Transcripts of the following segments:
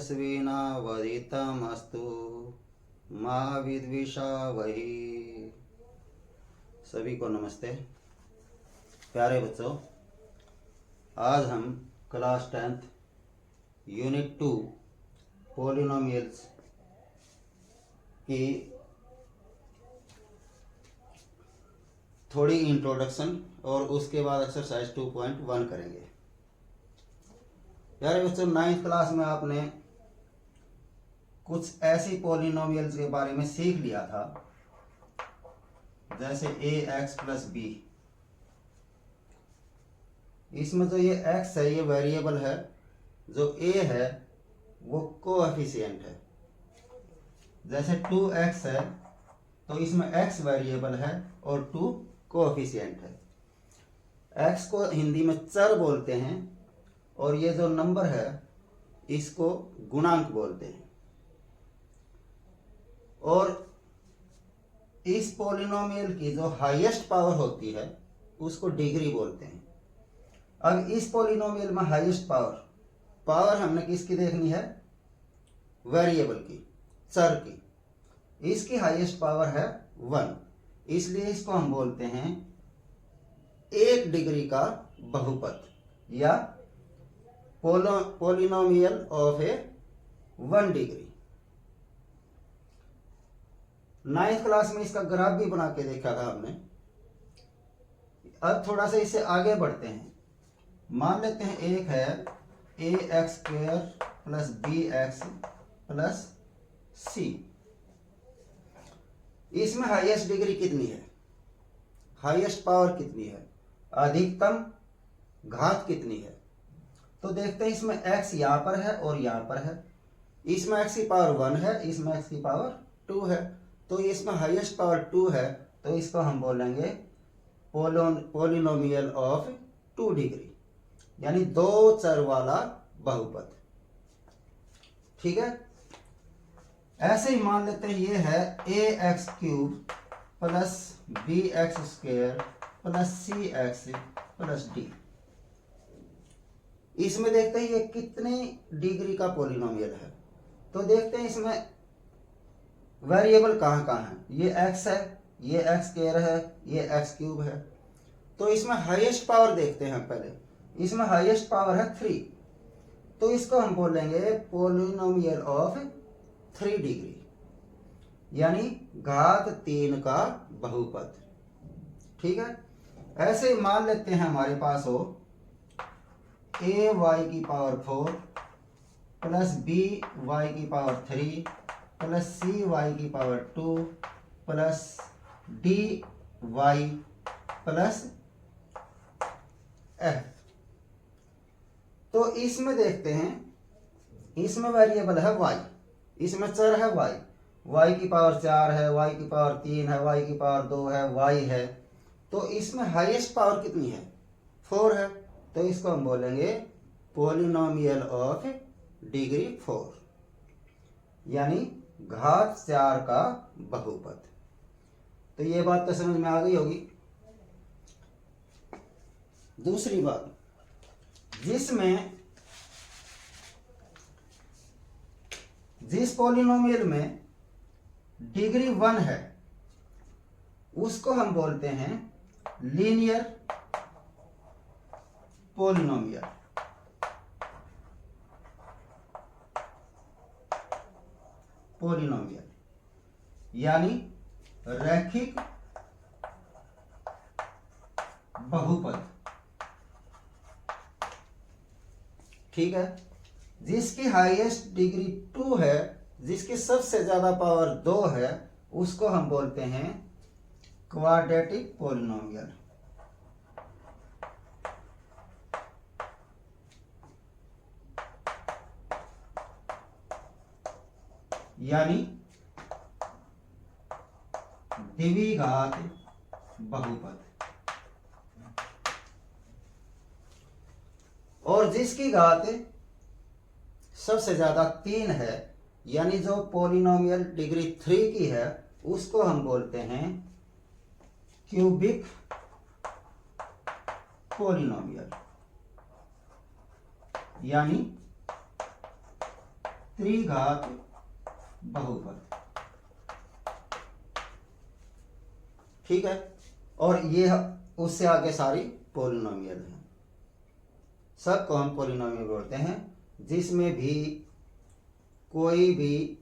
तेजस्विनावधीतमस्तु मा विद्विषावहि। सभी को नमस्ते। प्यारे बच्चों, आज हम क्लास 10th यूनिट 2 पॉलिनोमियल्स की थोड़ी इंट्रोडक्शन और उसके बाद एक्सरसाइज 2.1 करेंगे। प्यारे बच्चों, 9th क्लास में आपने कुछ ऐसी पॉलिनोमियल्स के बारे में सीख लिया था जैसे ax प्लस बी। इसमें जो ये x है ये वेरिएबल है, जो a है वो कोएफिशिएंट है। जैसे 2x है तो इसमें x वेरिएबल है और 2 कोएफिशिएंट है। x को हिंदी में चर बोलते हैं और ये जो नंबर है इसको गुणांक बोलते हैं। और इस पॉलिनोमियल की जो हाईएस्ट पावर होती है उसको डिग्री बोलते हैं। अब इस पॉलिनोमियल में हाईएस्ट पावर हमने किसकी देखनी है? वेरिएबल की, चर की। इसकी हाईएस्ट पावर है 1, इसलिए इसको हम बोलते हैं 1 डिग्री का बहुपद या polynomial of A 1 degree. 9th class में इसका ग्राफ भी बना के देखा था हमने। अब थोड़ा सा इससे आगे बढ़ते हैं। मान लेते हैं एक है ax² plus bx plus c। इसमें हाईएस्ट डिग्री कितनी है? हाईएस्ट पावर कितनी है? अधिकतम घात कितनी है? तो देखते हैं। इसमें x यहां पर है और यहां पर है। इसमें x की पावर 1 है, इसमें x की पावर 2 है। तो इसमें हाईएस्ट पावर 2 है, तो इसको हम बोलेंगे पॉलिनोमियल ऑफ 2 डिग्री, यानी 2 चर वाला बहुपद। ठीक है। ऐसे ही मान लेते हैं ये है ax³ plus bx² plus cx plus d। इसमें देखते हैं ये कितनी डिग्री का पॉलिनोमियल है। तो देखते हैं इसमें वेरिएबल कहाँ कहाँ है। ये x है, ये x² है, ये x³ है। तो इसमें हाईएस्ट पावर देखते हैं पहले। इसमें हाईएस्ट पावर है 3, तो इसको हम बोलेंगे पॉलिनोमियल ऑफ 3 डिग्री, यानी घात 3 का बहुपद। ठीक है। ऐसे ही मान लेते हैं हमारे पास हो ay की पावर 4 प्लस by की पावर 3 प्लस cy की power 2 plus dy plus f। तो इसमें देखते हैं, इसमें वेरिएबल है y, इसमें चर है y की पावर 4 है, y की पावर 3 है, y की पावर 2 है, y है। तो इसमें हाईएस्ट पावर कितनी है? 4 है। तो इसको हम बोलेंगे पॉलिनोमियल ऑफ डिग्री 4, यानी घात 4 का बहुपद। तो ये बात तो समझ में आ गई होगी। दूसरी बात, जिस पॉलिनोमियल में डिग्री 1 है उसको हम बोलते हैं लीनियर पॉलिनोमियल। यानी रैखिक बहुपद। ठीक है। जिसकी हाईएस्ट डिग्री 2 है, जिसकी सबसे ज्यादा पावर 2 है, उसको हम बोलते हैं क्वाड्रेटिक पॉलिनोमियल। यानी द्विघात बहुपद। और जिसकी घात सबसे ज्यादा 3 है, यानी जो पॉलिनोमियल डिग्री 3 की है, उसको हम बोलते हैं क्यूबिक पॉलिनोमियल, यानी त्रिघात बहुपद। ठीक है, और ये उससे आगे सारी पॉलिनोमियल है। सबको हम पॉलिनोमियल बोलते हैं जिसमें भी कोई भी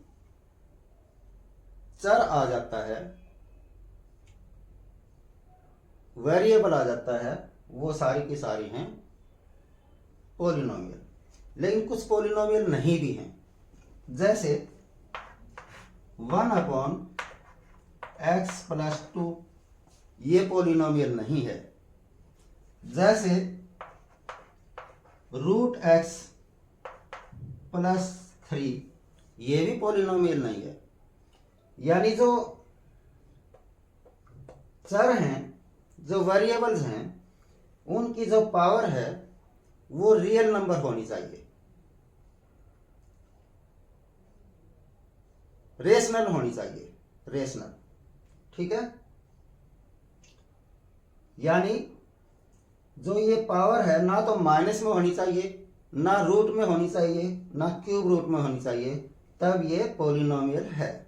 चर आ जाता है, वेरिएबल आ जाता है, वो सारी की सारी हैं पॉलिनोमियल। लेकिन कुछ पॉलिनोमियल नहीं भी हैं, जैसे 1/x+2 ये पॉलिनोमियल नहीं है। जैसे √x+3 ये भी पॉलिनोमियल नहीं है। यानी जो चर हैं, जो वेरिएबल्स हैं, उनकी जो पावर है वो रियल नंबर होनी चाहिए, रेशनल होनी चाहिए, रेशनल। ठीक है, यानी जो ये पावर है ना तो माइनस में होनी चाहिए, ना रूट में होनी चाहिए, ना क्यूब रूट में होनी चाहिए, तब ये पॉलिनोमियल है।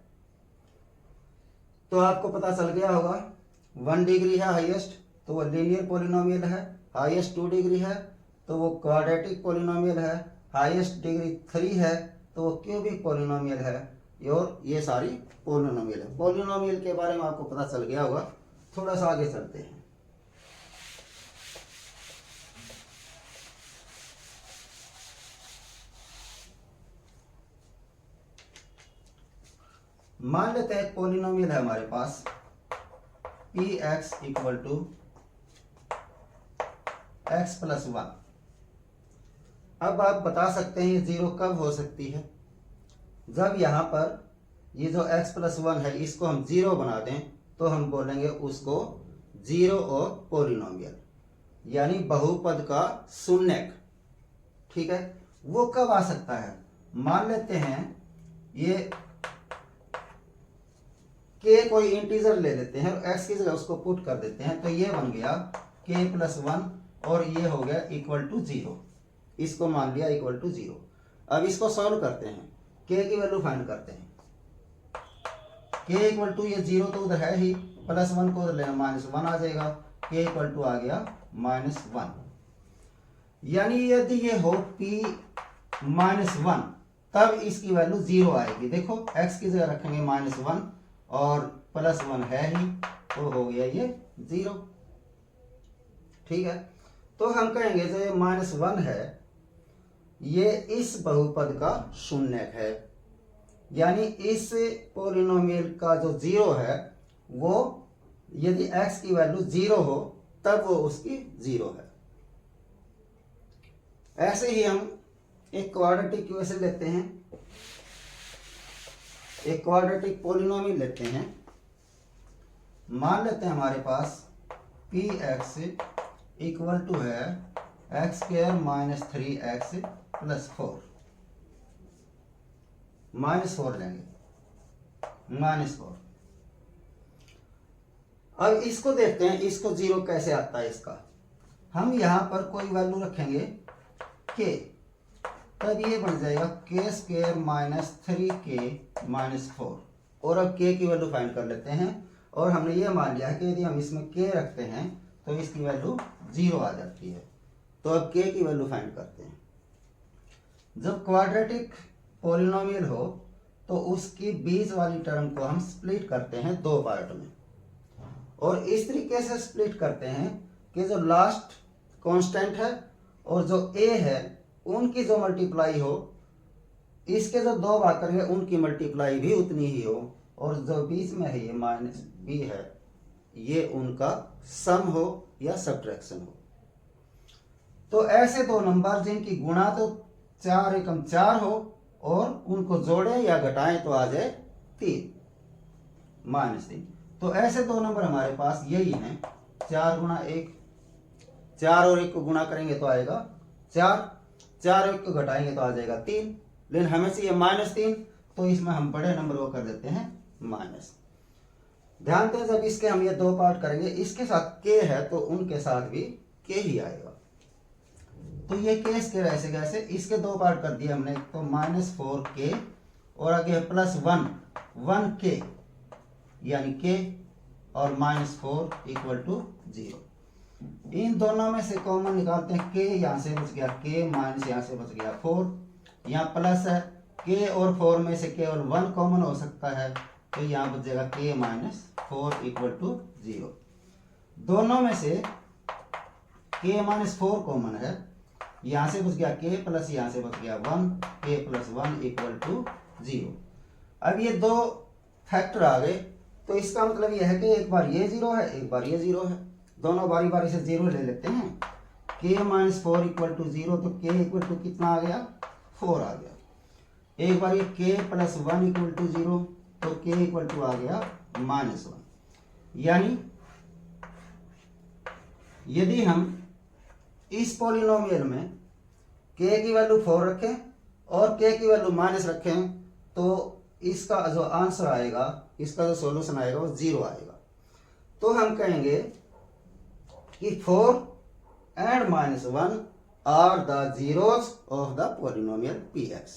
तो आपको पता चल गया होगा 1 डिग्री है हाईएस्ट तो वो लीनियर पॉलिनोमियल है, हाईएस्ट 2 डिग्री है तो वो क्वाड्रेटिक पॉलिनोमियल है, हाईएस्ट डिग्री 3 है तो वो क्यूबिक पॉलिनोमियल है, और ये सारी पॉलिनोमियल है। पॉलिनोमियल के बारे में आपको पता चल गया होगा। थोड़ा सा आगे चलते हैं। मान लेते हैं एक पॉलिनोमियल है हमारे पास px = x+1। अब आप बता सकते हैं ये जीरो कब हो सकती है? जब यहाँ पर ये जो x+1 है इसको हम जीरो बना दें तो हम बोलेंगे उसको जीरो और पॉलिनोमियल, यानी बहुपद का शून्यक। ठीक है, वो कब आ सकता है? मान लेते हैं ये k कोई इंटीजर ले लेते हैं और x की जगह उसको पुट कर देते हैं, तो ये बन गया k+1 और ये हो गया =0। इसको मान लिया =0। अब इसको सॉल्व करते हैं, k की वैल्यू फाइंड करते हैं। k ये 0 तो उधर है ही, +1 को उधर लेना -1 आ जाएगा, k आ गया -1। यानी यदि ये हो p-1 तब इसकी वैल्यू 0 आएगी। देखो x की जगह रखेंगे -1 और +1 है ही, तो हो गया ये 0। ठीक है, तो हम कहेंगे जो ये -1 है ये इस बहुपद का शून्यक है, यानी इस पॉलिनोमियल का जो 0 है वो यदि x की वैल्यू 0 हो तब वो उसकी 0 है। ऐसे ही हम एक क्वाड्रेटिक इक्वेशन लेते हैं, एक क्वाड्रेटिक पॉलिनोमियल लेते हैं। मान लेते हैं हमारे पास px = है x² - 3x +4, -4 लेंगे, -4। अब इसको देखते हैं इसको 0 कैसे आता है इसका। हम यहां पर कोई वैल्यू रखेंगे k, तब ये बन जाएगा k² - 3k - 4। और अब k की वैल्यू फाइंड कर लेते हैं, और हमने ये मान लिया है कि यदि हम इसमें k रखते हैं तो इसकी वैल्यू 0 आ जाती है। तो अब k की वैल्यू फाइंड करते हैं। जब क्वाड्रेटिक पॉलिनोमियल हो तो उसकी बीच वाली टर्म को हम स्प्लिट करते हैं 2 पार्ट में, और इस तरीके से स्प्लिट करते हैं कि जो लास्ट कांस्टेंट है और जो a है उनकी जो मल्टीप्लाई हो, इसके जो 2 भाग करेंगे उनकी मल्टीप्लाई भी उतनी ही हो, और जो बीच में है ये -b है ये उनका सम हो या सब्ट्रैक्शन हो। तो ऐसे 2 नंबर जिनकी गुणा तो 4 एकम 4 हो और उनको जोड़े या घटाएं तो आ जाए 3 -3। तो ऐसे 2 नंबर हमारे पास यही हैं, 4 × 1, 4 और 1 को गुणा करेंगे तो आएगा 4, 4 और 1 को घटाएंगे तो आ जाएगा 3, लेकिन हमें चाहिए -3, तो इसमें हम बड़े नंबर को कर देते हैं माइनस। ध्यान दें जब इसके हम ये 2 पार्ट करेंगे, इसके साथ k है तो उनके साथ भी k ही आएगा। तो ये के स्क्वायर ऐसे कैसे, इसके दो पार्ट कर दिए हमने, तो -4k और आगे +1 यानी k और -4 = 0। इन दोनों में से कॉमन निकालते हैं, k यहाँ से बच गया k, माइनस यहाँ से बच गया 4, यहाँ प्लस है, k और 4 में से केवल 1 कॉमन हो सकता है, तो यहाँ बच जाएगा k - 4 = 0। दोनों में से k - 4 कॉमन है, यहाँ से बच गया k प्लस यहाँ से बच गया 1, k + 1 = 0। अब ये दो फैक्टर आ गए, तो इसका मतलब यह है कि एक बार ये 0 है, एक बार ये 0 है, दोनों बारी बारी से 0 ले लेते हैं। k - 4 = 0, तो k = कितना आ गया, 4 आ गया। एक बार ये k + 1 = 0, तो k = आ गया -1। यानी यदि हम इस पॉलिनोमियल में k की वैल्यू 4 रखें और k की वैल्यू माइनस रखें, तो इसका जो आंसर आएगा, इसका जो सॉल्यूशन आएगा वो 0 आएगा। तो हम कहेंगे कि 4 and -1 are the zeros of the polynomial px।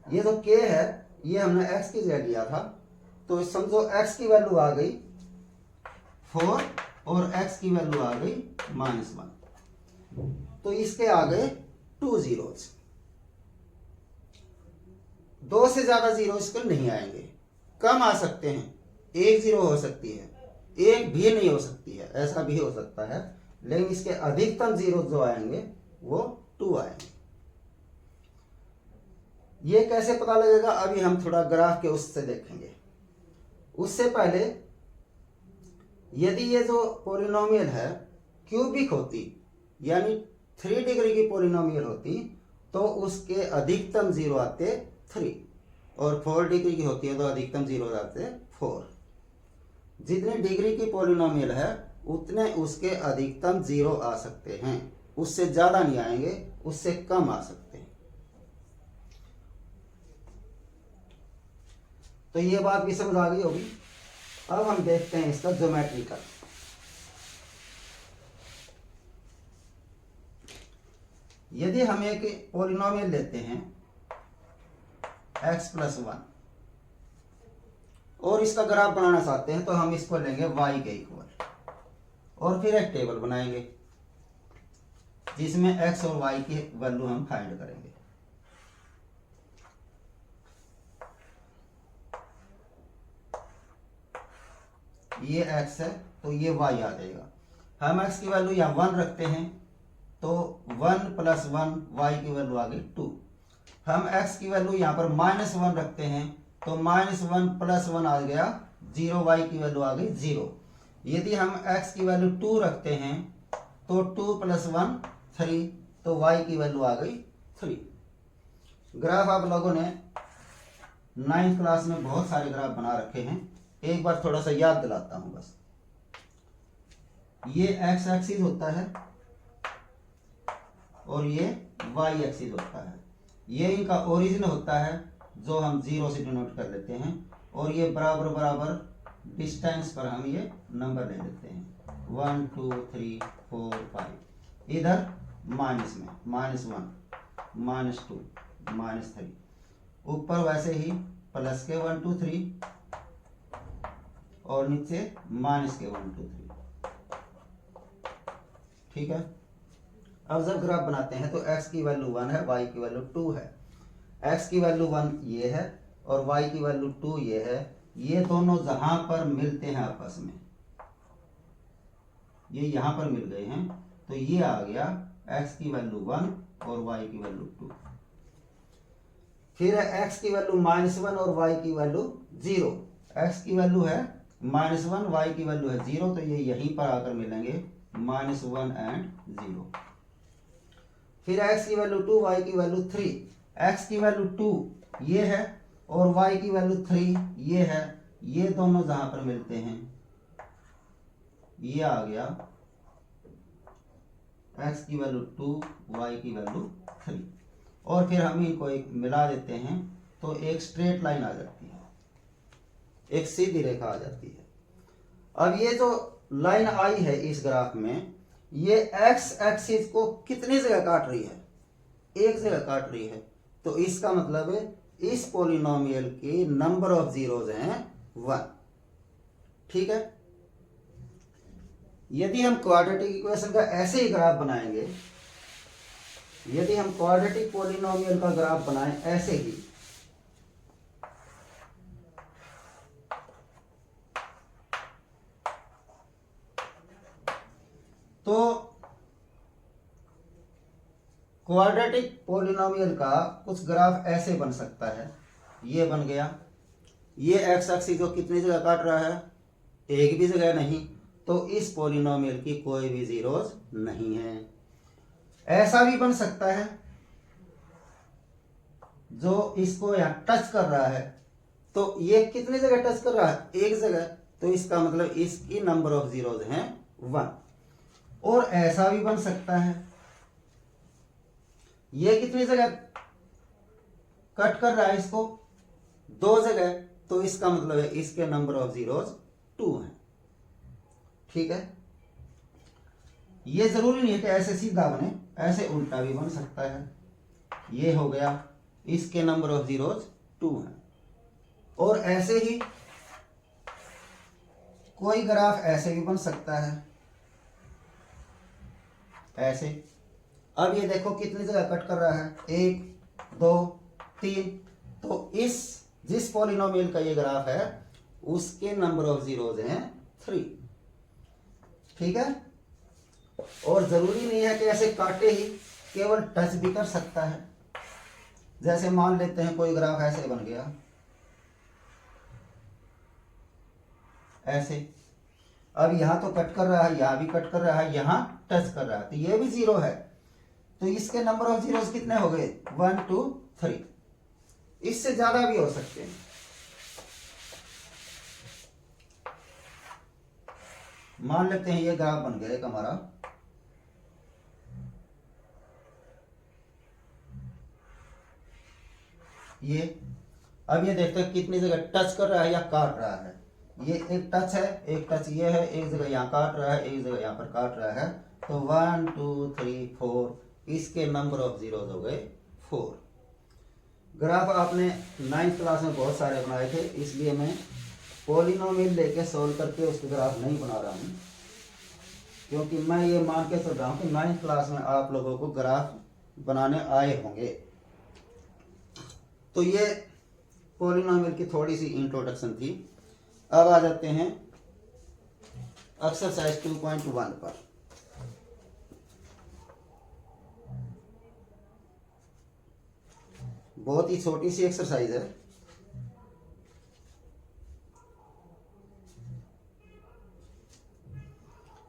ये जो k है ये हमने x की जगह लिया था, तो समझो x की वैल्यू आ गई 4 और x की वैल्यू आ गई -1, तो इसके आ गए 2 zeros। 2 से ज्यादा जीरो इसके नहीं आएंगे, कम आ सकते हैं, 1 0 हो सकती है, 1 भी नहीं हो सकती है, ऐसा भी हो सकता है, लेकिन इसके अधिकतम जीरो जो आएंगे वो 2 आएंगे। ये कैसे पता लगेगा, अभी हम थोड़ा ग्राफ के उससे देखेंगे। उससे पहले यदि ये जो पॉलिनोमियल है क्यूबिक होती, यानी 3 डिग्री की पॉलिनोमियल होती, तो उसके अधिकतम जीरो आते 3, और 4 डिग्री की होती है तो अधिकतम जीरो आते 4। जितने डिग्री की पॉलिनोमियल है उतने उसके अधिकतम जीरो आ सकते हैं, उससे ज्यादा नहीं आएंगे, उससे कम आ सकते हैं। तो ये बात भी समझ आ गई होगी। अब हम देखते हैं इसका ज्योमेट्रिकल। यदि हम एक पॉलिनोमियल लेते हैं x + 1 और इसका ग्राफ बनाना चाहते हैं, तो हम इसको लेंगे y के इक्वल और फिर एक टेबल बनाएंगे जिसमें x और y की वैल्यू हम फाइंड करेंगे। ये x है तो ये y आ जाएगा। हम x की वैल्यू यहाँ 1 रखते हैं, तो 1 + 1 y की वैल्यू आ गई 2। हम x की वैल्यू यहाँ पर -1 रखते हैं, तो -1 + 1 आ गया 0, y की वैल्यू आ गई 0। यदि हम x की वैल्यू 2 रखते हैं, तो 2 + 1 3, तो y की वैल्यू आ गई 3। ग्राफ आप लोगों ने 9th क्लास में बहुत सारे ग्राफ बना रखे हैं, एक बार थोड़ा सा याद दिलाता हूं बस। ये x एक्सिस होता है और ये y एक्सिस होता है, ये इनका ओरिजिन होता है जो हम 0 से डिनोट कर लेते हैं, और ये बराबर बराबर डिस्टेंस पर हम ये नंबर ले लेते हैं 1 2 3 4 5। इधर माइनस में -1 -2 -3, ऊपर वैसे ही प्लस के 1 2 3 और नीचे माइनस के 1 2 3। ठीक है। अब जब ग्राफ बनाते हैं तो x की वैल्यू 1 है, y की वैल्यू 2 है। x की वैल्यू 1 ये है और y की वैल्यू 2 ये है। ये दोनों जहां पर मिलते हैं आपस में, ये यहां पर मिल गए हैं, तो ये आ गया x की वैल्यू 1 और y की वैल्यू 2। फिर है x की वैल्यू -1 और y की वैल्यू 0। x की वैल्यू है -1, y की वैल्यू है 0, तो ये यहीं पर आकर मिलेंगे -1 और 0। फिर x की वैल्यू 2, y की वैल्यू 3। x की वैल्यू 2 ये है और y की वैल्यू 3 ये है। ये दोनों जहां पर मिलते हैं, ये आ गया x की वैल्यू 2, y की वैल्यू 3, और फिर हम इनको एक मिला देते हैं तो एक स्ट्रेट लाइन आ जाती है, एक सीधी रेखा आ जाती है। अब ये जो लाइन आई है इस ग्राफ में, ये एक्स एक्सिस को कितनी जगह काट रही है, एक जगह काट रही है। तो इसका मतलब है इस पॉलिनोमियल के नंबर ऑफ जीरोज हैं 1। ठीक है। यदि हम क्वाड्रेटिक इक्वेशन का ऐसे ही ग्राफ बनाएंगे, यदि हम क्वाड्रेटिक पॉलिनोमियल का ग्राफ बनाएं ऐसे ही, तो क्वाड्रेटिक पॉलिनोमियल का कुछ ग्राफ ऐसे बन सकता है। ये बन गया, ये एक्स एक्सिस को कितनी जगह काट रहा है, एक भी जगह नहीं, तो इस पॉलिनोमियल की कोई भी जीरोज नहीं है। ऐसा भी बन सकता है, जो इसको यहां टच कर रहा है, तो ये कितनी जगह टच कर रहा है, एक जगह, तो इसका मतलब इसकी नंबर ऑफ जीरोज हैं 1। और ऐसा भी बन सकता है, ये कितनी जगह कट कर रहा है इसको, दो जगह, तो इसका मतलब है इसके नंबर ऑफ जीरोज 2 हैं। ठीक है। ये जरूरी नहीं है कि ऐसे सीधा बने, ऐसे उल्टा भी बन सकता है। ये हो गया, इसके नंबर ऑफ जीरोज 2 हैं। और ऐसे ही कोई ग्राफ ऐसे भी बन सकता है, ऐसे। अब ये देखो कितनी जगह कट कर रहा है, 1 2 3, तो इस जिस पॉलिनोमियल का ये ग्राफ है उसके नंबर ऑफ जीरोज हैं 3। ठीक है। और जरूरी नहीं है कि ऐसे काटे ही, केवल टच भी कर सकता है। जैसे मान लेते हैं कोई ग्राफ ऐसे बन गया, ऐसे। अब यहां तो कट कर रहा है, यहां भी कट कर रहा है, यहां टच कर रहा है, तो ये भी 0 है। तो इसके नंबर ऑफ जीरोस कितने हो गए, 1 2 3। इससे ज्यादा भी हो सकते हैं। मान लेते हैं ये ग्राफ बन गया एक हमारा, ये। अब ये देखते हैं कितनी जगह टच कर रहा है या काट रहा है। ये एक टच है, एक टच ये है, एक जगह यहाँ काट रहा है, एक जगह यहाँ पर काट रहा है। तो 1 2 3 4, इसके नंबर ऑफ जीरोज हो गए 4। ग्राफ आपने 9th क्लास में बहुत सारे बनाए थे, इसलिए मैं पॉलिनोमियल लेके सॉल्व करके उसके ग्राफ नहीं बना रहा हूँ, क्योंकि मैं ये मान के चल रहा हूँ कि 9th क्लास में आप लोगों को ग्राफ बनाने आए होंगे। तो ये पॉलिनोमियल की थोड़ी सी इंट्रोडक्शन थी। अब आ जाते हैं एक्सरसाइज 2.1 पर। बहुत ही छोटी सी एक्सरसाइज है।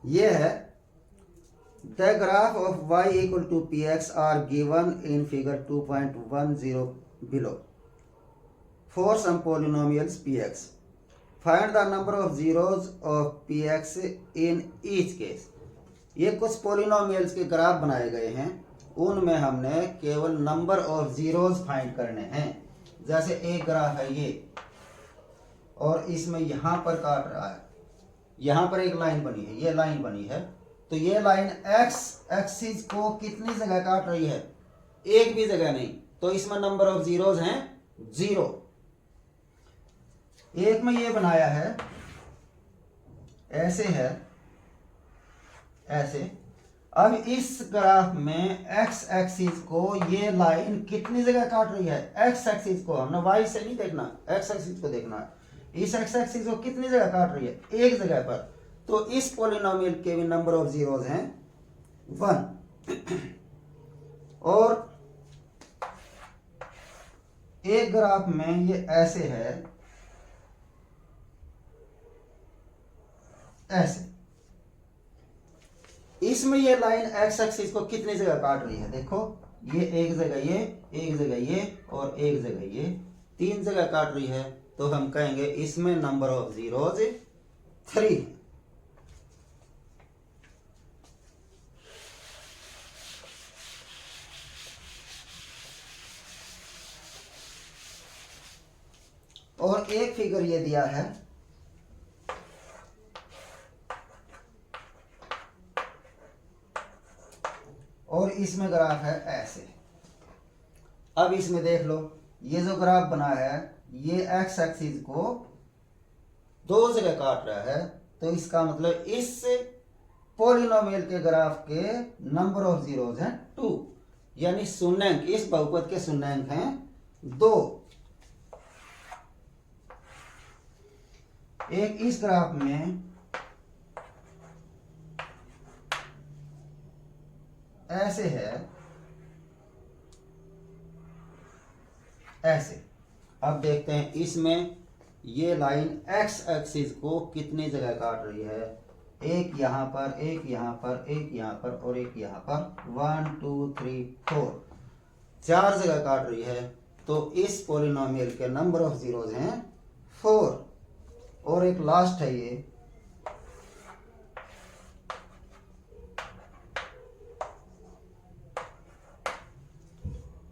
ये है, the graph of y equal to P X are given in figure 2.10 below for some polynomials P X, find the number of zeros of P X in each case. ये कुछ polynomials के graph बनाए गए हैं, उनमें हमने केवल number of zeros find करने हैं। जैसे एक ग्राफ है ये, और इसमें यहां पर काट रहा है, यहां पर एक लाइन बनी है, ये लाइन बनी है, तो ये लाइन एक्स एक्सिस को कितनी जगह काट रही है, एक भी जगह नहीं, तो इसमें नंबर ऑफ जीरोज हैं 0। एक में ये बनाया है, ऐसे है, ऐसे। अब इस ग्राफ में एक्स एक्सिस को ये लाइन कितनी जगह काट रही है, एक्स एक्सिस को, हमने वाई से नहीं देखना, एक्स एक्सिस को देखना है। इस एक्स एक्सिस को कितनी जगह काट रही है, एक जगह पर, तो इस पॉलिनोमियल के भी नंबर ऑफ जीरोज हैं 1। और एक ग्राफ में ये ऐसे है, ऐसे। इसमें ये लाइन एक्स एक्सिस को कितनी जगह काट रही है, देखो, ये एक जगह, ये एक जगह, ये और एक जगह, ये 3 जगह काट रही है। तो हम कहेंगे इसमें नंबर ऑफ जीरोज 3 है। और एक फिगर ये दिया है, इसमें ग्राफ है ऐसे। अब इसमें देख लो, ये जो ग्राफ बना है ये एक्स एक्सिस को दो जगह काट रहा है, तो इसका मतलब इस पॉलिनोमियल के ग्राफ के नंबर ऑफ जीरोज हैं 2, यानी शून्यांक, इस बहुपद के शून्यांक हैं 2। एक इस ग्राफ में ऐसे है, ऐसे। अब देखते हैं इसमें ये लाइन एक्स एक्सिस को कितनी जगह काट रही है। एक यहां पर, एक यहां पर, एक यहां पर और एक यहां पर। 1 2 3 4, 4 जगह काट रही है। तो इस पॉलिनोमियल के नंबर ऑफ जीरोज हैं 4। और एक लास्ट है ये,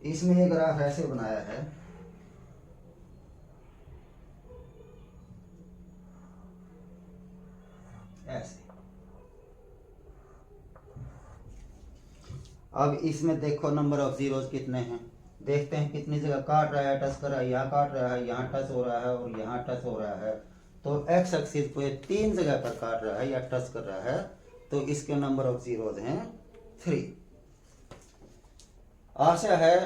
इसमें ये ग्राफ ऐसे बनाया है, ऐसे। अब इसमें देखो नंबर ऑफ जीरोज कितने हैं, देखते हैं कितनी जगह काट रहा है, टच कर रहा है, यहाँ काट रहा है, यहाँ टच हो रहा है और यहाँ टच हो रहा है। तो एक्स एक्सिस को ये 3 जगह पर काट रहा है या टच कर रहा है, तो इसके नंबर ऑफ जीरोज हैं 3। आशा है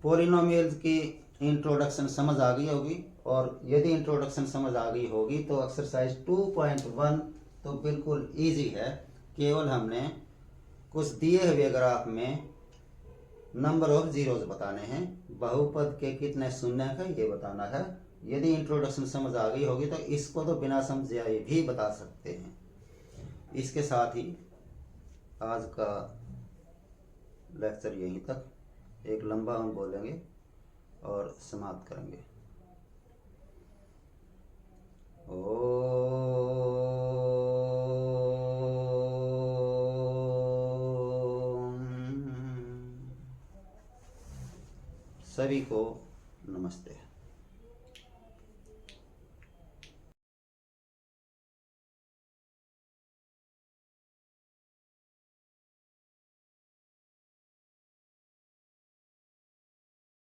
पॉलिनोमियल की इंट्रोडक्शन समझ आ गई होगी, और यदि इंट्रोडक्शन समझ आ गई होगी तो एक्सरसाइज 2.1 तो बिल्कुल इजी है। केवल हमने कुछ दिए हुए ग्राफ में नंबर ऑफ जीरोज बताने हैं, बहुपद के कितने शून्यांक है ये बताना है। यदि इंट्रोडक्शन समझ आ गई होगी तो इसको तो बिना समझे भी बता सकते हैं। इसके साथ ही आज का लेक्चर यहीं तक, एक लंबा हम बोलेंगे और समाप्त करेंगे। सभी को नमस्ते।